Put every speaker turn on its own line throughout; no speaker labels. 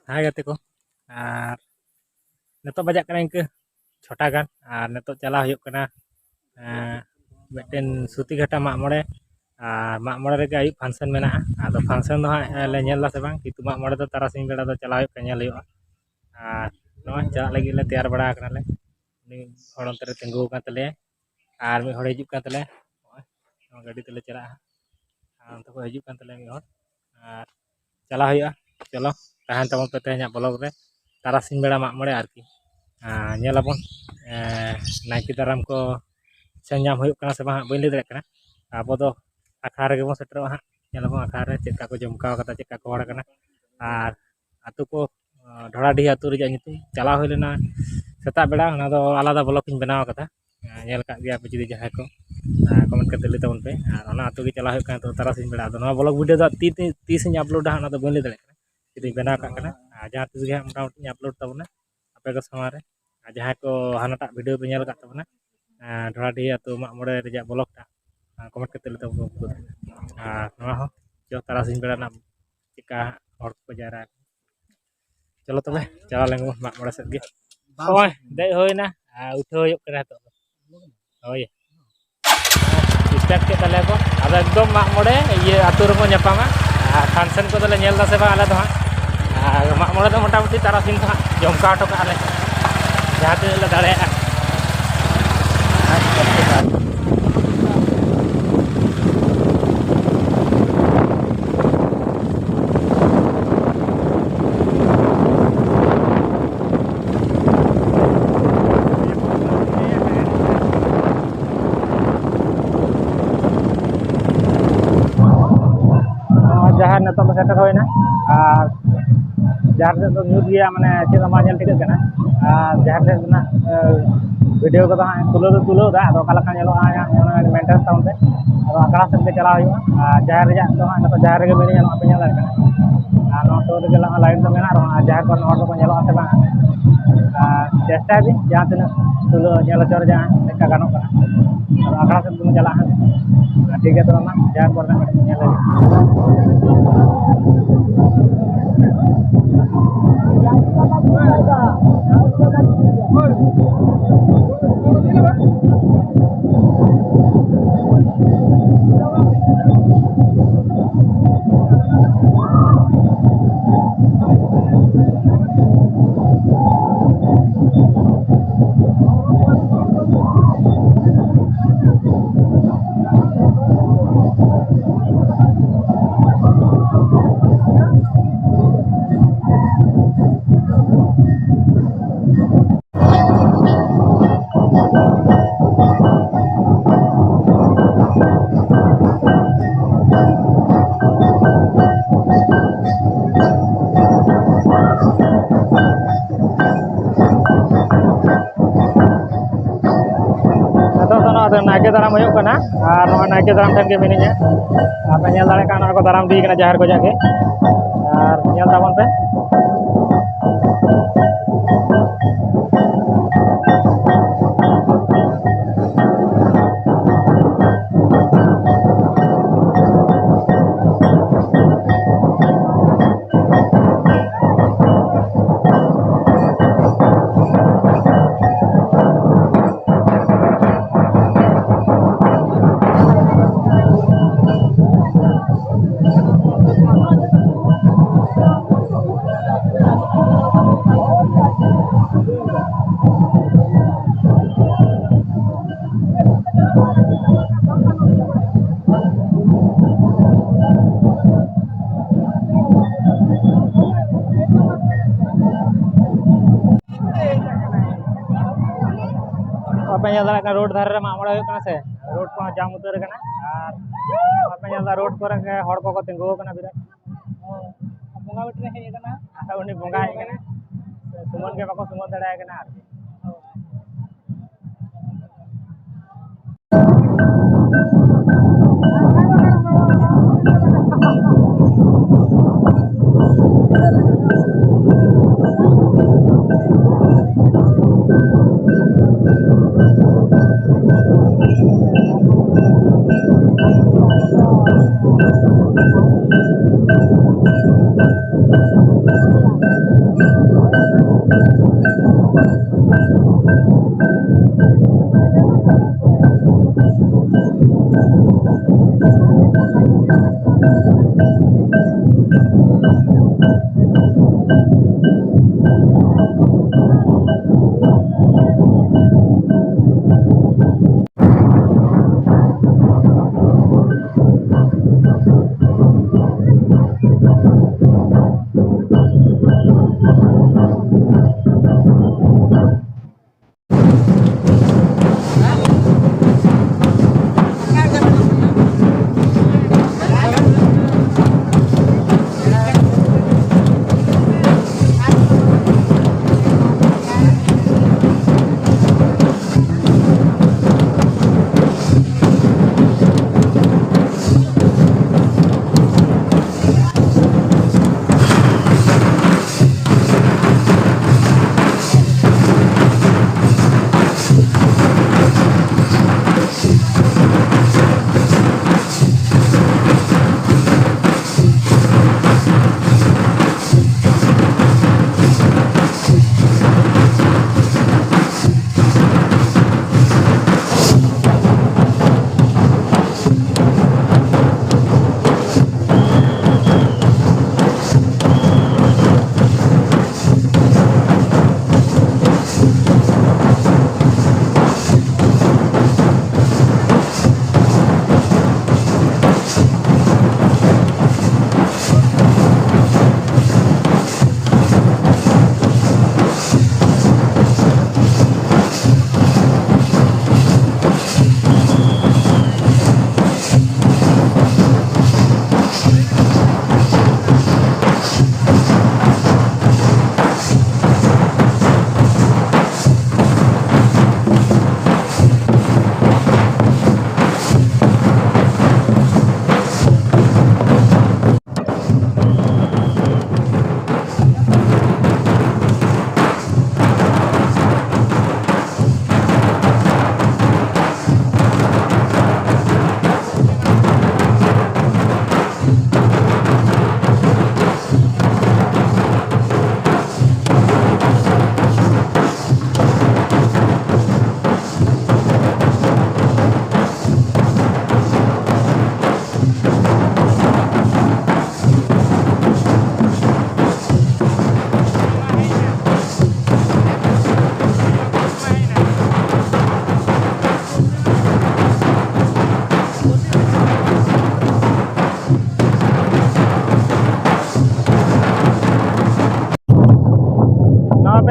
Hai gati ko. Neto bajak kana ingke chota gan neto chala huyuk kana meten suti ghata magmore magmore rege ayuk function mena ado function do le nyel la se bang kitu magmore do tarasing beda do chala huyuk nyel huyuk no chala lagi le tayar bada kana le ni hor onte re tenggu kan tele mi hor hijuk kan tele no gadi tele chala onte ko hijuk kan tele mi hor chala huyuk chalo tahan tabon pe tehnya blog re tarasing beda magmore arki nyelabon naiki daram ko senyam huyuk kana se bang bain le dare kana abo do akhar rege bon setro ha nyelabon akhar re cheka ko jomkaw kata cheka ko hor kana ar atu ko ढोड़ा डी आतु रिजा nyutum chala hoy lena seta beda ona do alada blog ᱤᱧ benaw kata nyel kak gea pe judi jahay ko comment kate le tabon pe ar ona atu ge chala hoy kana to tarasing beda do no blog video do tis ᱤᱧ upload ha ona do bain le dare kana judi benaw kak kana jahan tis ge motamoti ᱤᱧ upload tabona ape ko samare jahay ko hanatak video pe nyel kak tabona ढोड़ा डी आतु magmore reja blog ta comment kate le tabon noa ho jo tarasing beda na chika hor ko jara चलो तबे चला लेंगे magmore set ge ओय dei hoy na उठो huyuk kana to ओय स्टार्ट के तले को अब एकदम magmore ये आतु रे को nyapama function को दले nyel da se ba ale do magmore do motamoti tarasing ko jomka to ka ale jahate le dare जहाँ नतो सेटर होइना जहाँ से तो न्यूज गया माने चेद मा नेल ठिक kana जहाँ से ना वीडियो को तुलो दा अदो काला का नेलो ona मेंटेन साउंड पे अदो akala से के चला हुआ जहाँ रे तो नतो जहाँ रे मेरे नेलो पे नेल kana नो तो रे ला लाइन तो मेना जहाँ को नोट को नेलो से बा चेष्टा भी जहाँ से तुलो नेलो चोर जहाँ का गानो kana अदो akala से तुम चला ठीक है तो मा जहाँ पर ना नेल नाके दाराम होयो कना नाके दाराम ठन के मिनिया आपे नेल दाड़े काना को दाराम दी कना जहर को जाके और नेल ताबन पे रोड धारे रे magmore होयो kana से रोड को जाम उतर kana और रोड पर हड़ को तिंगो kana बिरा बोंगा बिटरे हे kana उनी बोंगा हे kana सुमन के बाको सुमन दड़ा kana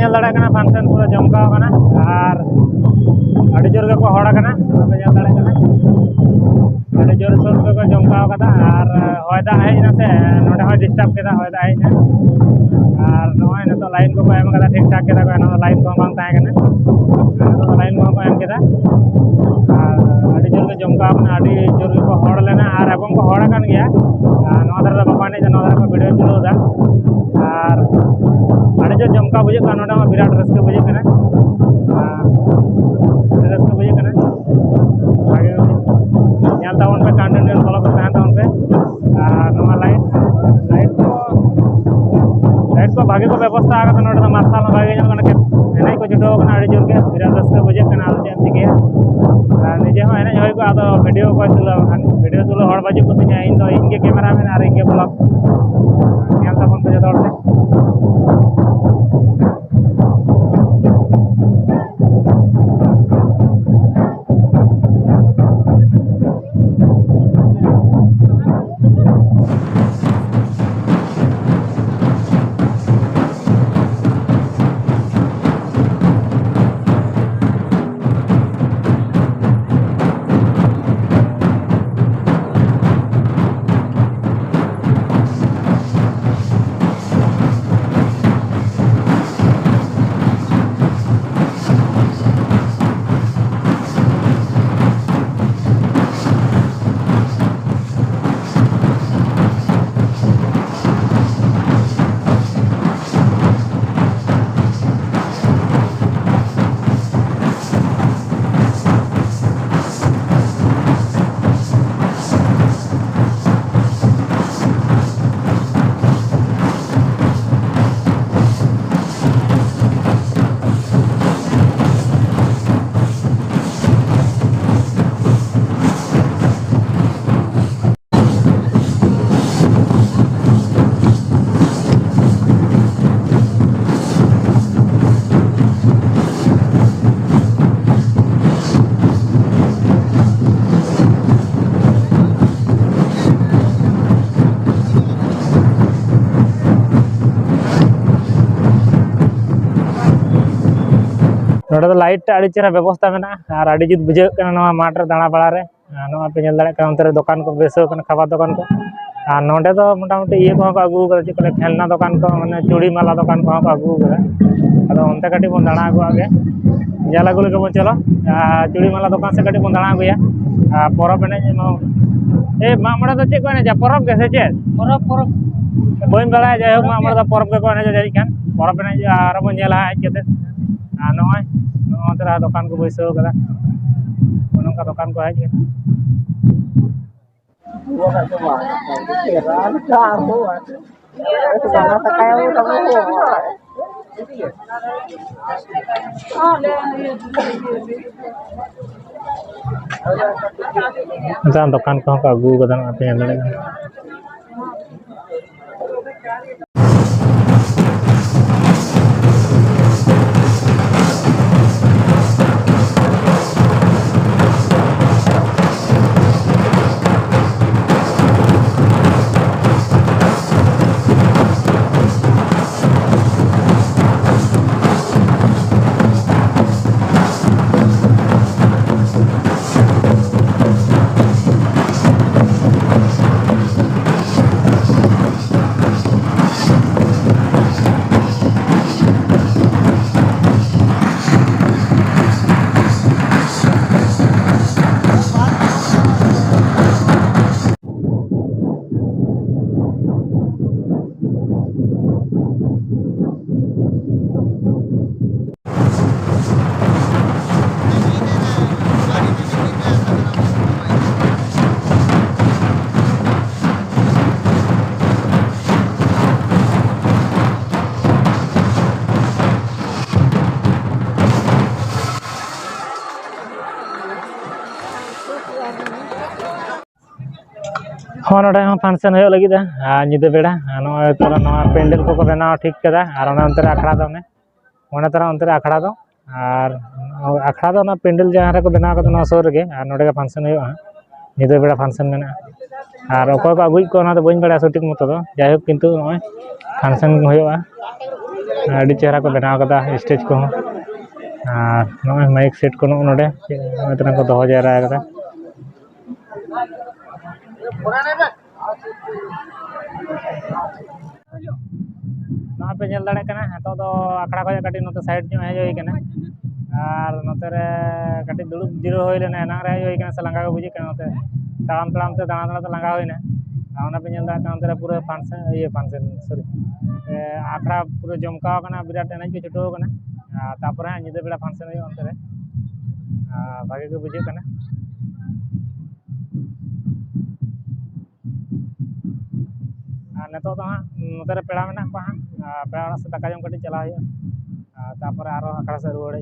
nyel dare kana function pura jomkaw kana ar adi jor ge ko hora kana pe nyel dare kana adi jor sor ge ko jomkaw kada ar hoy da hej na se node hoy disturb keda hoy da hej na ar noy na to line ko em kada thik thak keda ko na line ko bang tahe kana to line ko em keda ar adi jor ge jomkaw kana adi jor ge ko hor lena ar ebong ko hora kan gya no dar da bapane no dar ko video chulu da ar adi jor jomkaw bujhe kan noda ma birat raska bujhe kana raska bujhe kana age nyal tawon pe continue follow kar tahan tawon pe noma light ko bhage ko ব্যবস্থা aga ta noda marsal ma bhage nyal kana ke enai ko juto kana adi jor ge birat raska bujhe kana ado jem tige nije ho enai hoy ko ado video ko tulo hor baje ko tinya in do inge cameraman ar inge vlog nyal tawon pe jodo hor नोडे दो light आड़ी चेहरा व्यवस्था मेना और आड़ी जुत बुझे कना माठ रे दाणा बाड़ा रे नोआ पे नेल दाड़े कना अंतरे दुकान को बेसो कना खाबार दुकान को और नोडे दो मोटामुटी इये को आगू कर जे को खेलना दुकान को माने चूड़ी माला दुकान को आगू कर अदो ओंते काटी बन दाणा आगू आगे जल आगू लगे बन चलो चूड़ी माला दुकान से काटी बन दाणा आगुया परब एने ए मामड़ा तो चेक को एने जा परब के से चेक परब बन बड़ा जाय हो मामड़ा तो परब के को एने जाई खान परब एने आर बन नेला हेज केते नोय नोतरा दुकान को बैसो कदा नोका दुकान को हेज दुकान को आगू कदा पे नेल हाँ नोडे फंक्शन हो लगे निदे बेड़ा नोआ पेंडल को बनाव ठीक कदा और अंतरे आखड़ा दो ने तरह अंतरे आखड़ा दो और आखड़ा दो पेंडल जहाँ को बनाव कदा सुर रे और नोडे फंक्शन हो निदे बेड़ा फंक्शन मेना और अकोय को अगुई को बी बड़ा सठिक मत दो जायक किंतु नोय फंक्शन हो आड़ी चेहरा को बनाव कदा स्टेज को और नोय माइक सेट को नोडे तरह को दो जारा कदा ना पे नेल दाड़े कना तो दो आखड़ा को काटी नते साइड जो हेज होई कना और नते रे काटी दुड़ुब जिरो होई लेना ना रे होई कना से लंगा को बुझी कना नते ताम ते दाणा दाणा लंगा होइना आउना पे नेल दाड़े नते रे पूरा फंक्शन ये फंक्शन सॉरी आखड़ा पूरा जमकाव कना बिराट एनज के छुटो कना तापर निदे बेड़ा फंक्शन होई अंतरे भागे को बुझे कना नेतो तो हाँ नोते पेड़ा मेना को हाँ पेड़ा से दाका जम कटी चला तापर आरो आखड़ा से रुआड़े